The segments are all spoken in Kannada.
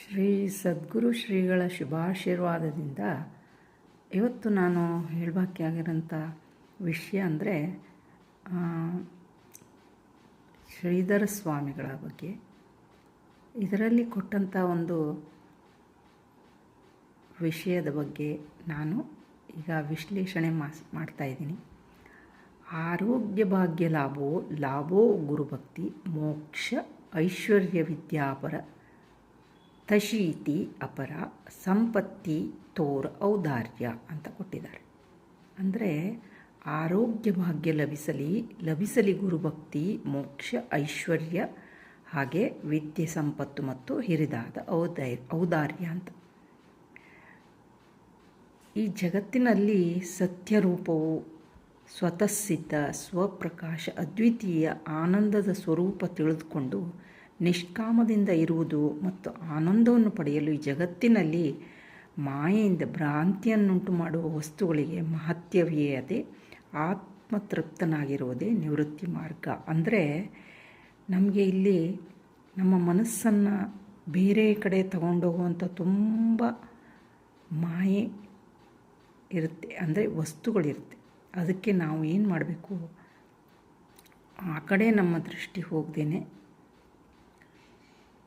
ಶ್ರೀ ಸದ್ಗುರು ಶ್ರೀಗಳ ಶುಭಾಶೀರ್ವಾದದಿಂದ ಇವತ್ತು ನಾನು ಹೇಳಬೇಕಾಗಿರೋಂಥ ವಿಷಯ ಅಂದರೆ ಶ್ರೀಧರ ಸ್ವಾಮಿಗಳ ಬಗ್ಗೆ. ಇದರಲ್ಲಿ ಕೊಟ್ಟಂಥ ಒಂದು ವಿಷಯದ ಬಗ್ಗೆ ನಾನು ಈಗ ವಿಶ್ಲೇಷಣೆ ಮಾಡ್ತಾಯಿದ್ದೀನಿ. ಆರೋಗ್ಯ ಭಾಗ್ಯ ಲಾಭೋ ಗುರುಭಕ್ತಿ ಮೋಕ್ಷ ಐಶ್ವರ್ಯ ವಿದ್ಯಾಪರ ತಶೀತಿ ಅಪರ ಸಂಪತ್ತಿ ತೋರ ಔದಾರ್ಯ ಅಂತ ಕೊಟ್ಟಿದ್ದಾರೆ. ಅಂದರೆ ಆರೋಗ್ಯ ಭಾಗ್ಯ ಲಭಿಸಲಿ ಗುರುಭಕ್ತಿ ಮೋಕ್ಷ ಐಶ್ವರ್ಯ ಹಾಗೆ ವಿದ್ಯೆ ಸಂಪತ್ತು ಮತ್ತು ಹಿರಿದಾದ ಔದಾರ್ಯ ಅಂತ. ಈ ಜಗತ್ತಿನಲ್ಲಿ ಸತ್ಯರೂಪವು ಸ್ವತಃಸಿದ್ಧ ಸ್ವಪ್ರಕಾಶ ಅದ್ವಿತೀಯ ಆನಂದದ ಸ್ವರೂಪ ತಿಳಿದುಕೊಂಡು ನಿಷ್ಕಾಮದಿಂದ ಇರುವುದು ಮತ್ತು ಆನಂದವನ್ನು ಪಡೆಯಲು ಈ ಜಗತ್ತಿನಲ್ಲಿ ಮಾಯೆಯಿಂದ ಭ್ರಾಂತಿಯನ್ನುಂಟು ಮಾಡುವ ವಸ್ತುಗಳಿಗೆ ಮಹತ್ಯವೇ ಆತ್ಮತೃಪ್ತನಾಗಿರುವುದೇ ನಿವೃತ್ತಿ ಮಾರ್ಗ. ಅಂದರೆ ನಮಗೆ ಇಲ್ಲಿ ನಮ್ಮ ಮನಸ್ಸನ್ನು ಬೇರೆ ಕಡೆ ತಗೊಂಡೋಗುವಂಥ ತುಂಬ ಮಾಯೆ ಇರುತ್ತೆ, ಅಂದರೆ ವಸ್ತುಗಳಿರುತ್ತೆ. ಅದಕ್ಕೆ ನಾವು ಏನು ಮಾಡಬೇಕು, ಆ ಕಡೆ ನಮ್ಮ ದೃಷ್ಟಿ ಹೋಗದೇನೆ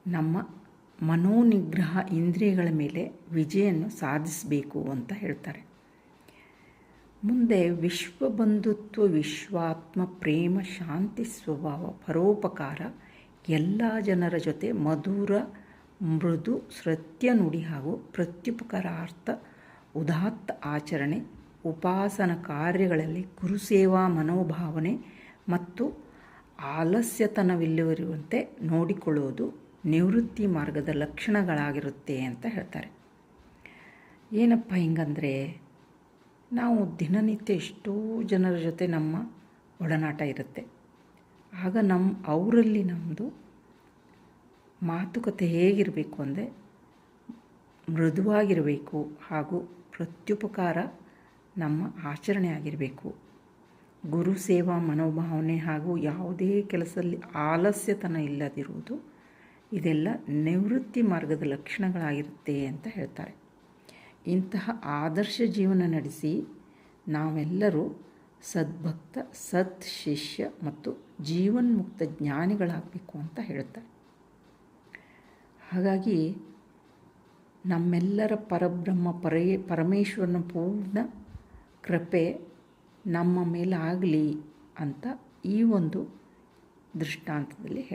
ನಮ್ಮ ಮನೋನಿಗ್ರಹ ಇಂದ್ರಿಯಗಳ ಮೇಲೆ ವಿಜಯನ್ನು ಸಾಧಿಸಬೇಕು ಅಂತ ಹೇಳ್ತಾರೆ. ಮುಂದೆ ವಿಶ್ವಬಂಧುತ್ವ ವಿಶ್ವಾತ್ಮ ಪ್ರೇಮ ಶಾಂತಿ ಸ್ವಭಾವ ಪರೋಪಕಾರ ಎಲ್ಲ ಜನರ ಜೊತೆ ಮಧುರ ಮೃದು ಸತ್ಯ ನುಡಿ ಹಾಗೂ ಪ್ರತ್ಯುಪಕಾರಾರ್ಥ ಉದಾತ್ತ ಆಚರಣೆ ಉಪಾಸನ ಕಾರ್ಯಗಳಲ್ಲಿ ಗುರುಸೇವಾ ಮನೋಭಾವನೆ ಮತ್ತು ಆಲಸ್ಯತನವಿಲ್ಲದಿರುವಂತೆ ನೋಡಿಕೊಳ್ಳುವುದು ನಿವೃತ್ತಿ ಮಾರ್ಗದ ಲಕ್ಷಣಗಳಾಗಿರುತ್ತೆ ಅಂತ ಹೇಳ್ತಾರೆ. ಏನಪ್ಪ ಹಿಂಗಂದರೆ, ನಾವು ದಿನನಿತ್ಯ ಎಷ್ಟೋ ಜನರ ಜೊತೆ ನಮ್ಮ ಒಡನಾಟ ಇರುತ್ತೆ. ಆಗ ಅವರಲ್ಲಿ ನಮ್ಮದು ಮಾತುಕತೆ ಹೇಗಿರಬೇಕು ಅಂದರೆ ಮೃದುವಾಗಿರಬೇಕು ಹಾಗೂ ಪ್ರತ್ಯುಪಕಾರ ನಮ್ಮ ಆಚರಣೆ ಆಗಿರಬೇಕು. ಗುರು ಸೇವಾ ಮನೋಭಾವನೆ ಹಾಗೂ ಯಾವುದೇ ಕೆಲಸದಲ್ಲಿ ಆಲಸ್ಯತನ ಇಲ್ಲದಿರುವುದು ಇದೆಲ್ಲ ನಿವೃತ್ತಿ ಮಾರ್ಗದ ಲಕ್ಷಣಗಳಾಗಿರುತ್ತೆ ಅಂತ ಹೇಳ್ತಾರೆ. ಇಂತಹ ಆದರ್ಶ ಜೀವನ ನಡೆಸಿ ನಾವೆಲ್ಲರೂ ಸದ್ಭಕ್ತ ಸತ್ ಶಿಷ್ಯ ಮತ್ತು ಜೀವನ್ಮುಕ್ತ ಜ್ಞಾನಿಗಳಾಗಬೇಕು ಅಂತ ಹೇಳ್ತಾರೆ. ಹಾಗಾಗಿ ನಮ್ಮೆಲ್ಲರ ಪರಬ್ರಹ್ಮ ಪರಮೇಶ್ವರನ ಪೂರ್ಣ ಕೃಪೆ ನಮ್ಮ ಮೇಲಾಗಲಿ ಅಂತ ಈ ಒಂದು ದೃಷ್ಟಾಂತದಲ್ಲಿ ಹೇಳ್ತಾರೆ.